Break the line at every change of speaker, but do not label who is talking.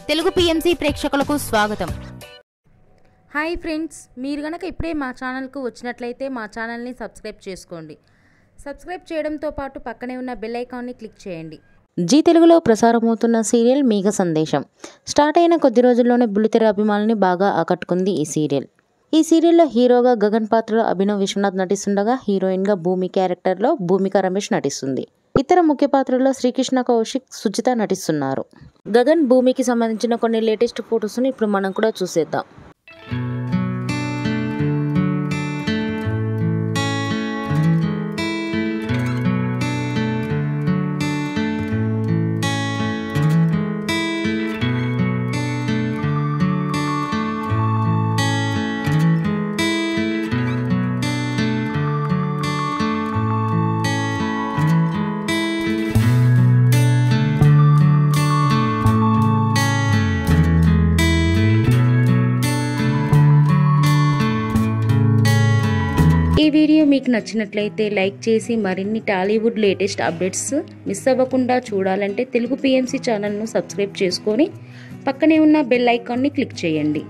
Telugu PMC ప్రేక్షకులకు స్వాగతం.
Hi friends, మీరు గనక ఇప్పుడే మా ఛానల్కు వచ్చినట్లయితే మా ఛానల్ని సబ్స్క్రైబ్ చేసుకోండి. సబ్స్క్రైబ్ చేయడంతో పాటు పక్కనే ఉన్న బెల్ ఐకాన్ని క్లిక్ చేయండి.
జీ తెలుగులో ప్రసారమవుతున్న సీరియల్ మేఘ సందేశం స్టార్ట్ అయిన కొద్ది రోజుల్లోనే బుల్లితెర అభిమానుల్ని బాగా ఆకట్టుకుంది ఈ సీరియల్. ఈ సీరియల్లో హీరోగా గగన్ పాత్రలో అభినవ్ విశ్వనాథ్ నటిస్తుండగా హీరోయిన్గా భూమి క్యారెక్టర్లో భూమిక రమేష్ నటిస్తుంది. ఇతర ముఖ్య పాత్రల్లో శ్రీకృష్ణ కౌశిక్, సుజిత నటిస్తున్నారు. గగన్ భూమికి సంబంధించిన కొన్ని లేటెస్ట్ ఫొటోస్ని ఇప్పుడు మనం కూడా చూసేద్దాం.
ఈ వీడియో మీకు నచ్చినట్లయితే లైక్ చేసి మరిన్ని టాలీవుడ్ లేటెస్ట్ అప్డేట్స్ మిస్ అవ్వకుండా చూడాలంటే తెలుగు పిఎంసి ఛానల్ను సబ్స్క్రైబ్ చేసుకొని పక్కనే ఉన్న బెల్ ఐకాన్ని క్లిక్ చేయండి.